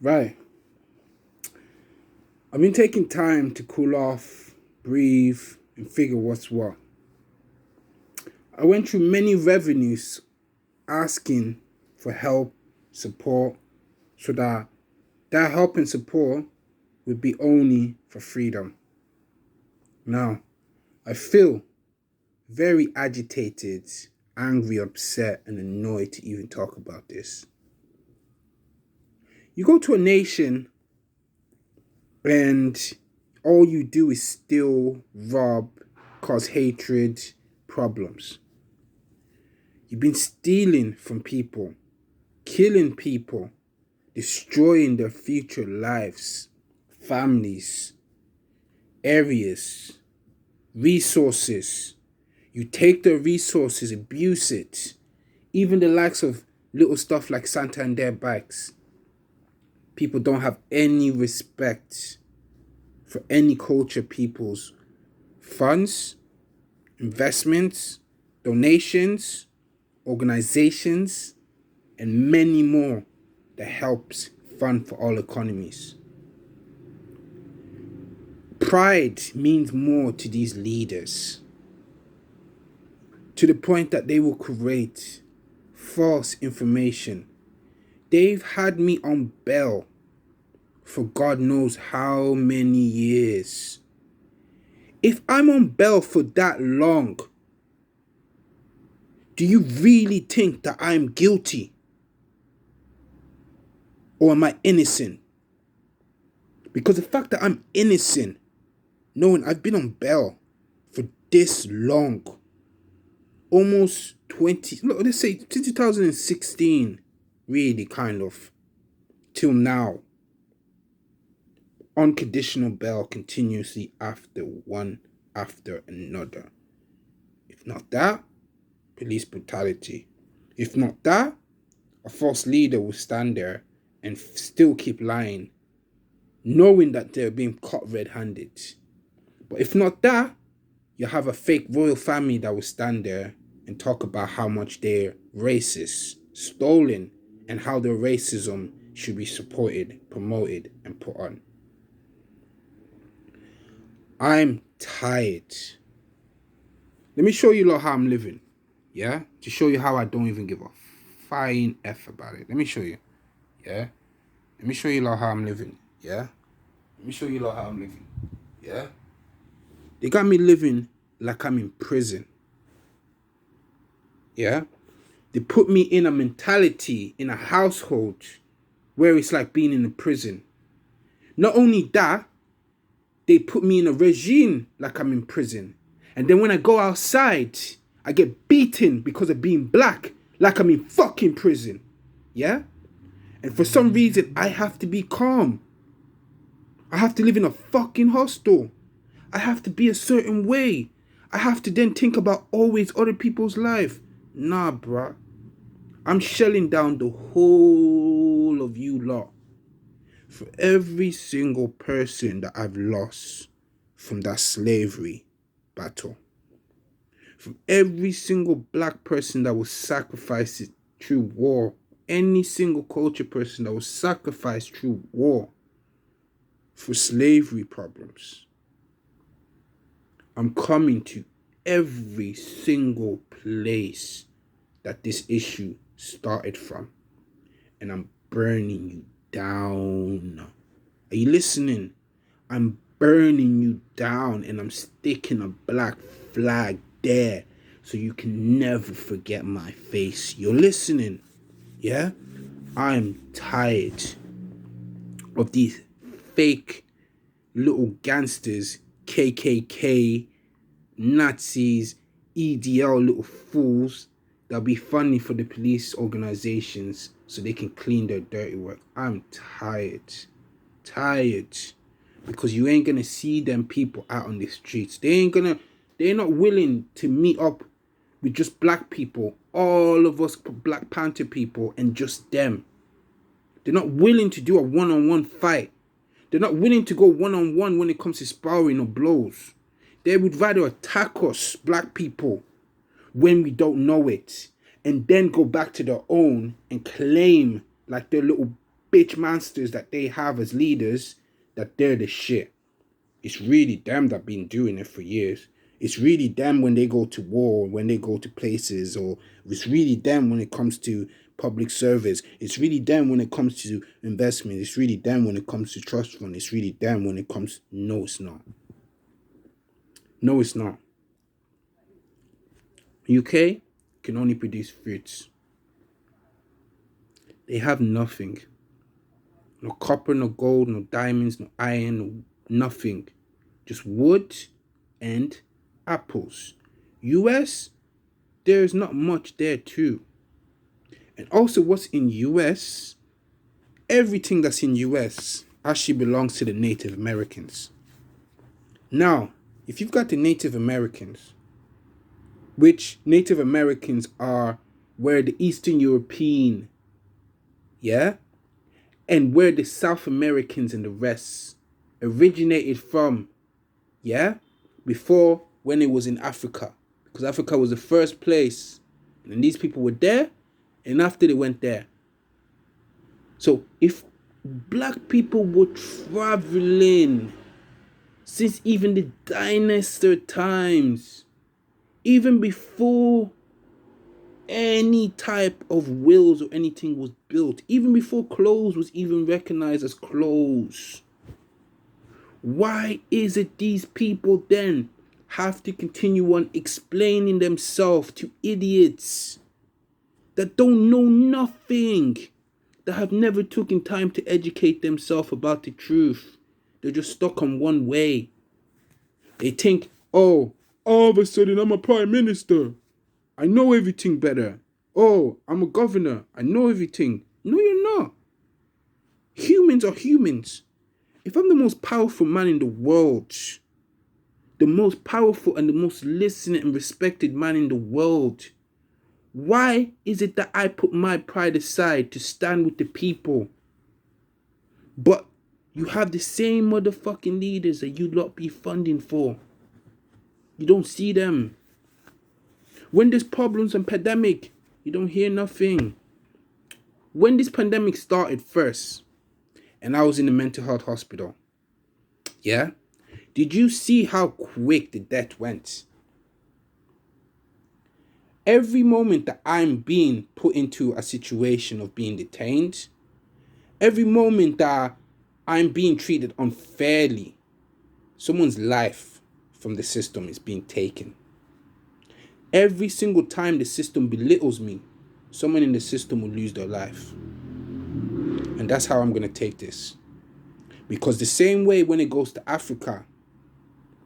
Right. I've been taking time to cool off, breathe, and figure what's what. I went through many revenues asking for help, support, so that help and support would be only for freedom. Now, I feel very agitated, angry, upset, and annoyed to even talk about this. You go to a nation and all you do is steal, rob, cause hatred, problems. You've been stealing from people, killing people, destroying their future lives, families, areas, resources. You take their resources, abuse it. Even the likes of little stuff like Santander bikes. People don't have any respect for any culture people's funds, investments, donations, organizations, and many more that helps fund for all economies. Pride means more to these leaders, to the point that they will create false information. They've had me on bail for God knows how many years. If I'm on bail for that long, do you really think that I'm guilty? Or am I innocent? Because the fact that I'm innocent, knowing I've been on bail for this long, almost 20, let's say 2016, really kind of, till now, unconditional bail continuously after one after another. If not that, police brutality. If not that, a false leader will stand there and still keep lying, knowing that they're being caught red-handed. But if not that, you have a fake royal family that will stand there and talk about how much they're racist, stolen, and how their racism should be supported, promoted, and put on. I'm tired. Let me show you lot how I'm living. Yeah? To show you how I don't even give a fine F about it. Let me show you. Yeah? Let me show you lot how I'm living. Yeah? Let me show you lot how I'm living. Yeah? They got me living like I'm in prison. Yeah? They put me in a mentality, in a household, where it's like being in a prison. Not only that, they put me in a regime like I'm in prison. And then when I go outside, I get beaten because of being black, like I'm in fucking prison. Yeah? And for some reason, I have to be calm. I have to live in a fucking hostel. I have to be a certain way. I have to then think about always other people's life. Nah, bruh. I'm shelling down the whole of you lot. For every single person that I've lost from that slavery battle. From every single black person that was sacrificed through war. Any single culture person that was sacrificed through war for slavery problems. I'm coming to every single place that this issue started from. And I'm burning you down. Are you listening? I'm burning you down and I'm sticking a black flag there so you can never forget my face. You're listening? Yeah? I'm tired of these fake little gangsters, KKK, Nazis, EDL little fools that'll be funding for the police organizations so they can clean their dirty work. I'm tired. Because you ain't gonna see them people out on the streets. They're not willing to meet up with just black people, all of us Black Panther people, and just them. They're not willing to do a one-on-one fight. They're not willing to go one-on-one when it comes to sparring or blows. They would rather attack us, black people, when we don't know it, and then go back to their own and claim like they're little bitch monsters that they have as leaders, that they're the shit. It's really them that been doing it for years. It's really them when they go to war, when they go to places, or it's really them when it comes to public service. It's really them when it comes to investment. It's really them when it comes to trust fund. It's really them when it comes... No, it's not. No, it's not. UK can only produce fruits. They have nothing. No copper, no gold, no diamonds, no iron, no nothing. Just wood and apples. US, there's not much there too. And also what's in US, everything that's in US actually belongs to the Native Americans. Now, if you've got the Native Americans, which Native Americans are where the Eastern European, yeah, and where the South Americans and the rest originated from, yeah, before, when it was in Africa, because Africa was the first place, and these people were there, and after they went there. So if black people were traveling since even the dinosaur times, even before any type of wheels or anything was built, even before clothes was even recognized as clothes, why is it these people then have to continue on explaining themselves to idiots that don't know nothing, that have never taken time to educate themselves about the truth? They're just stuck on one way. They think, oh, all of a sudden I'm a prime minister, I know everything better. Oh, I'm a governor, I know everything. No, you're not. Humans are humans. If I'm the most powerful man in the world, the most powerful and the most listened and respected man in the world, why is it that I put my pride aside to stand with the people? But you have the same motherfucking leaders that you lot be funding for. You don't see them. When there's problems and pandemic, you don't hear nothing. When this pandemic started first, and I was in the mental health hospital, yeah, did you see how quick the death went? Every moment that I'm being put into a situation of being detained, every moment that I'm being treated unfairly, someone's life from the system is being taken. Every single time the system belittles me, someone in the system will lose their life. And that's how I'm going to take this. Because the same way when it goes to Africa,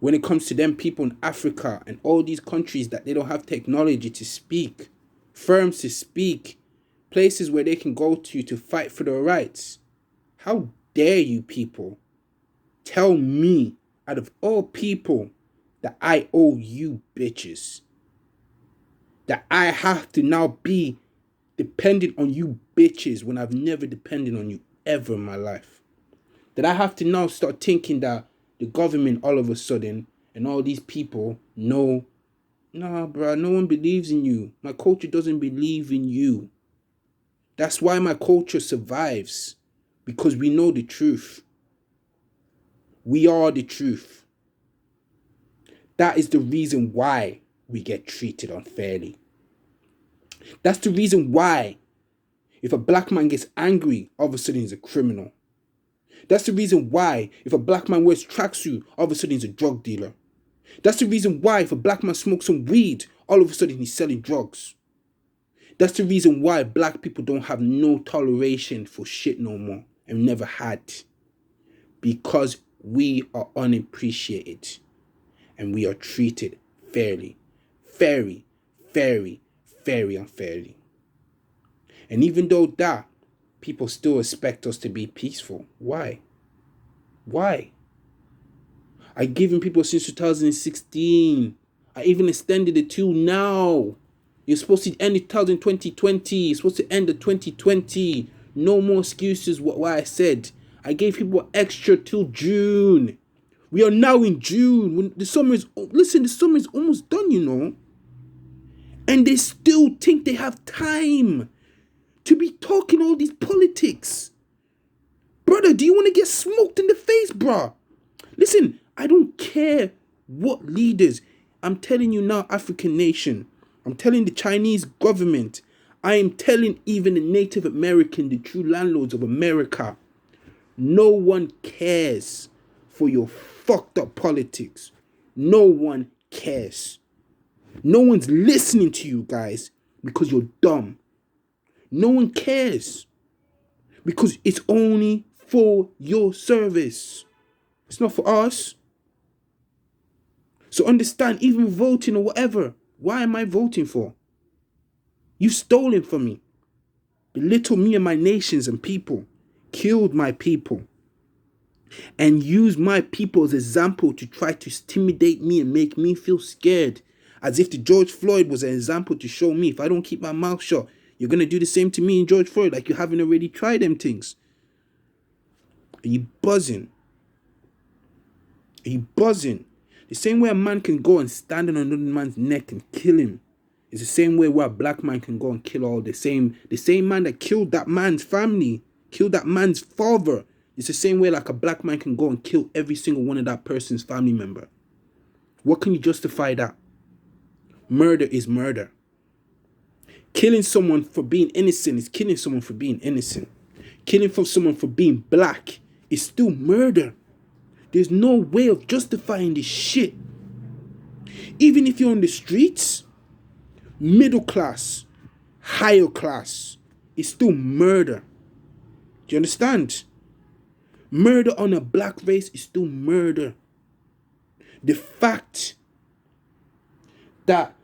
when it comes to them people in Africa and all these countries that they don't have technology to speak, firms to speak, places where they can go to fight for their rights, how dare you people tell me, out of all people, that I owe you bitches, that I have to now be dependent on you bitches when I've never depended on you ever in my life. That I have to now start thinking that the government all of a sudden and all these people know, nah, bro, no one believes in you. My culture doesn't believe in you. That's why my culture survives, because we know the truth. We are the truth. That is the reason why we get treated unfairly. That's the reason why if a black man gets angry, all of a sudden he's a criminal. That's the reason why if a black man wears tracksuit, all of a sudden he's a drug dealer. That's the reason why if a black man smokes some weed, all of a sudden he's selling drugs. That's the reason why black people don't have no toleration for shit no more, and never had. Because we are unappreciated and we are treated fairly. Very, very, very unfairly. And even though that, people still expect us to be peaceful. Why? Why? I've given people since 2016. I even extended it till now. You're supposed to end 2020. You're supposed to end the 2020. No more excuses what I said. I gave people extra till June. We are now in June. When the summer is... Listen, the summer is almost done, you know. And they still think they have time to be talking all these politics. get smoked in the face, bruh. Listen, I don't care what leaders. I'm telling you now, African nation. I'm telling the Chinese government. I am telling even the Native American, the true landlords of America. No one cares for your fucked up politics. No one cares. No one's listening to you guys because you're dumb. No one cares because it's only for your service. It's not for us. So understand, even voting or whatever, why am I voting for? You've stolen from me. Belittled me and my nations and people. Killed my people. And used my people as example to try to intimidate me and make me feel scared. As if the George Floyd was an example to show me if I don't keep my mouth shut, you're going to do the same to me and George Floyd like you haven't already tried them things. Are you buzzing? Are you buzzing? The same way a man can go and stand on another man's neck and kill him is the same way where a black man can go and kill all the same man that killed that man's family, killed that man's father. It's the same way like a black man can go and kill every single one of that person's family member. What can you justify that? Murder is murder. Killing someone for being innocent is killing someone for being innocent. Killing for someone for being black is still murder. There's no way of justifying this shit. Even if you're on the streets, middle class, higher class, it's still murder. Do you understand? Murder on a black race is still murder. The fact that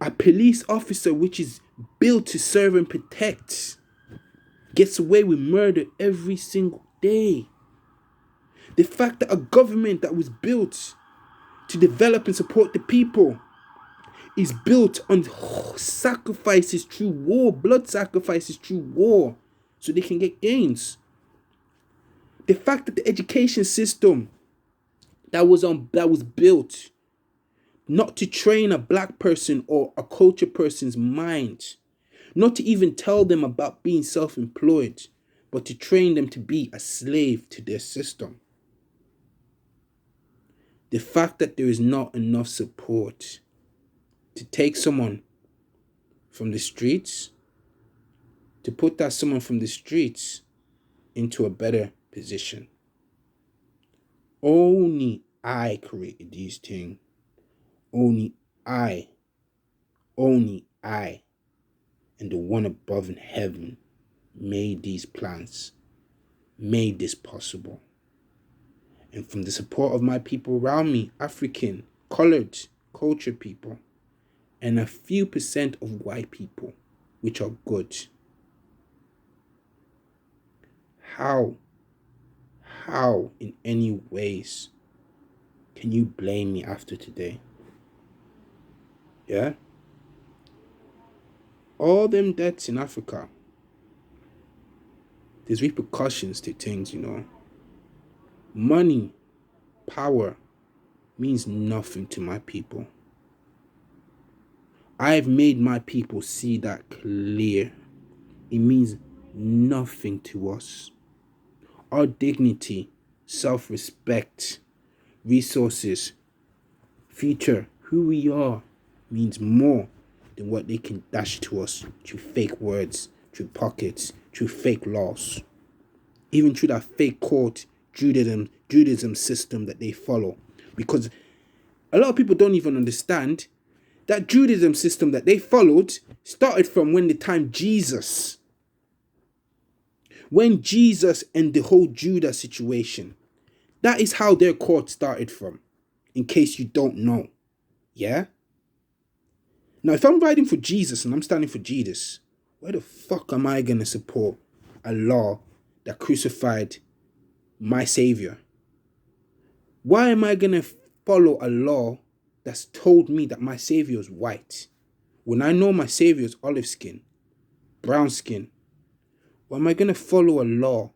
a police officer, which is built to serve and protect, gets away with murder every single day. The fact that a government that was built to develop and support the people is built on sacrifices through war, blood sacrifices through war, so they can get gains. The fact that the education system that was built not to train a black person or a culture person's mind, not to even tell them about being self-employed, but to train them to be a slave to their system. The fact that there is not enough support to take someone from the streets, to put that someone from the streets into a better position. Only I created these things. Only I, and the one above in heaven made these plans, made this possible. And from the support of my people around me, African, colored, cultured people, and a few percent of white people, which are good. How in any ways can you blame me after today? Yeah? All them deaths in Africa, there's repercussions to things, you know. Money, power means nothing to my people. I've made my people see that clear. It means nothing to us. Our dignity, self-respect, resources, future, who we are, means more than what they can dash to us through fake words, through pockets, through fake laws, even through that fake court Judaism system that they follow. Because a lot of people don't even understand that Judaism system that they followed started from when Jesus and the whole Judah situation. That is how their court started from, in case you don't know. Yeah? Now, if I'm riding for Jesus and I'm standing for Jesus, why the fuck am I going to support a law that crucified my Savior? Why am I going to follow a law that's told me that my Savior is white, when I know my Savior is olive skin, brown skin? Why am I going to follow a law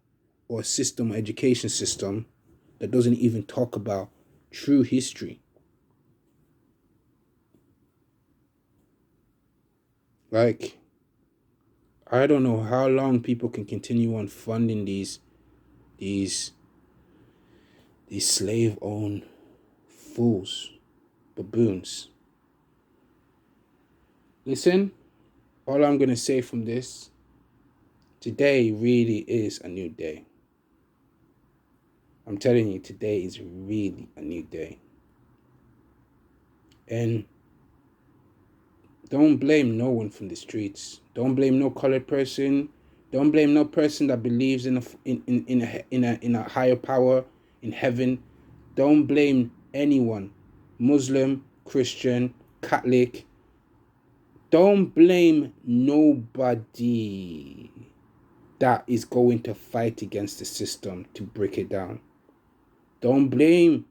or a system, or education system, that doesn't even talk about true history? Like, I don't know how long people can continue on funding these These slave-owned fools, baboons. Listen, all I'm going to say from this, today really is a new day. I'm telling you, today is really a new day. And don't blame no one from the streets. Don't blame no colored person. Don't blame no person that believes in a higher power in heaven. Don't blame anyone, Muslim, Christian, Catholic. Don't blame nobody that is going to fight against the system to break it down. Don't blame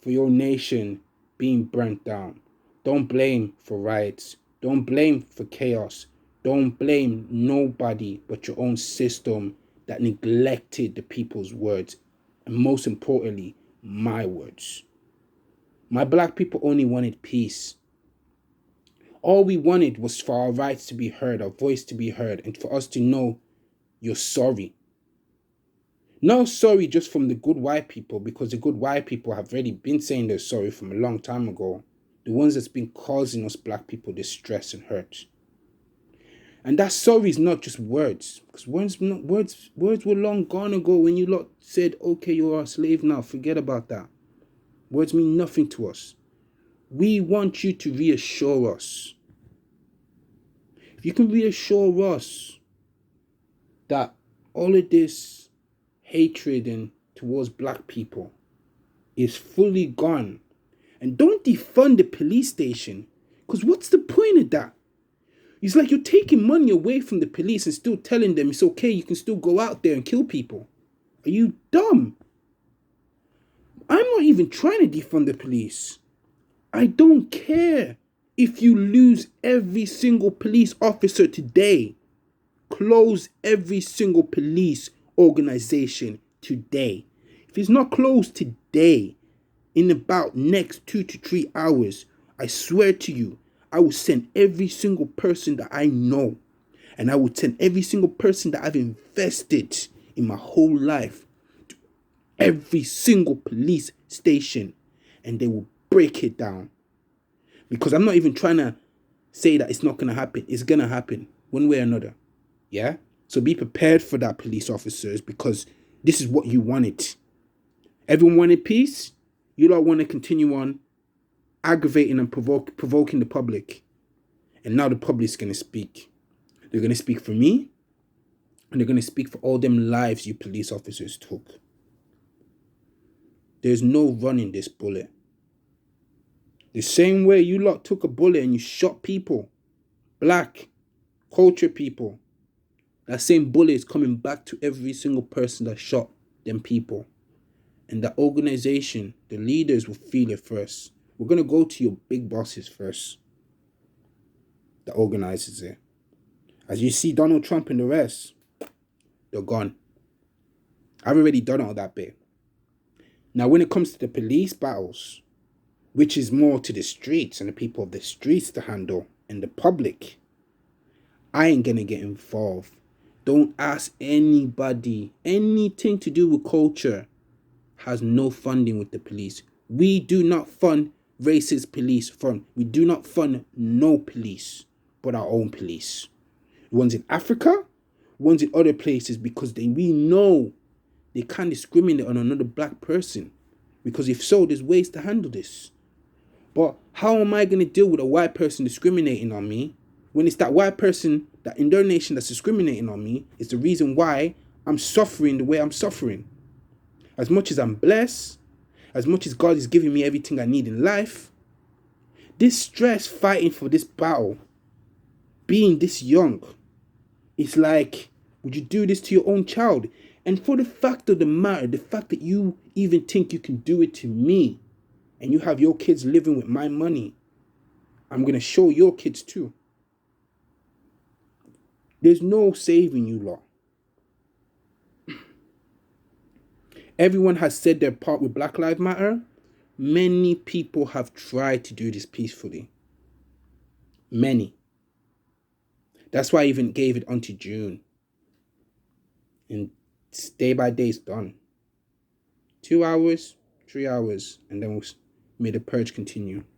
for your nation being burnt down. Don't blame for riots. Don't blame for chaos. Don't blame nobody but your own system that neglected the people's words. And most importantly, my words. My black people only wanted peace. All we wanted was for our rights to be heard, our voice to be heard, and for us to know you're sorry. Not sorry just from the good white people, because the good white people have already been saying they're sorry from a long time ago. The ones that's been causing us black people distress and hurt. And that sorry is not just words, because words were long gone ago when you lot said, okay, you're a slave now, forget about that. Words mean nothing to us. We want you to reassure us. If you can reassure us that all of this hatred and towards black people is fully gone, and don't defund the police station, because what's the point of that? It's like you're taking money away from the police and still telling them it's okay, you can still go out there and kill people. Are you dumb? I'm not even trying to defund the police. I don't care if you lose every single police officer today. Close every single police organization today. If it's not closed today, in about next 2 to 3 hours, I swear to you, I will send every single person that I know, and I will send every single person that I've invested in my whole life to every single police station, and they will break it down. Because I'm not even trying to say that it's not going to happen. It's going to happen one way or another. Yeah? So be prepared for that, police officers, because this is what you wanted. Everyone wanted peace. You don't want to continue on aggravating and provoking the public. And now the public's going to speak. They're going to speak for me, and they're going to speak for all them lives you police officers took. There's no running this bullet. The same way you lot took a bullet and you shot people, black, culture people, that same bullet is coming back to every single person that shot them people. And the organization, the leaders will feel it first. We're going to go to your big bosses first, the organizers there. As you see Donald Trump and the rest, they're gone. I've already done all that bit. Now, when it comes to the police battles, which is more to the streets and the people of the streets to handle and the public, I ain't going to get involved. Don't ask anybody. Anything to do with culture has no funding with the police. We do not fund racist police fund. We do not fund no police but our own police. Ones in Africa, ones in other places, because we know they can't discriminate on another black person. Because if so, there's ways to handle this. But how am I going to deal with a white person discriminating on me when it's that white person that in their nation that's discriminating on me is the reason why I'm suffering the way I'm suffering? As much as I'm blessed, as much as God is giving me everything I need in life, this stress fighting for this battle, being this young, it's like, would you do this to your own child? And for the fact of the matter, the fact that you even think you can do it to me, and you have your kids living with my money, I'm going to show your kids too. There's no saving you lot. Everyone has said their part with Black Lives Matter. Many people have tried to do this peacefully. Many. That's why I even gave it unto June. And day by day it's done. 2 hours, 3 hours, and then may the purge continue.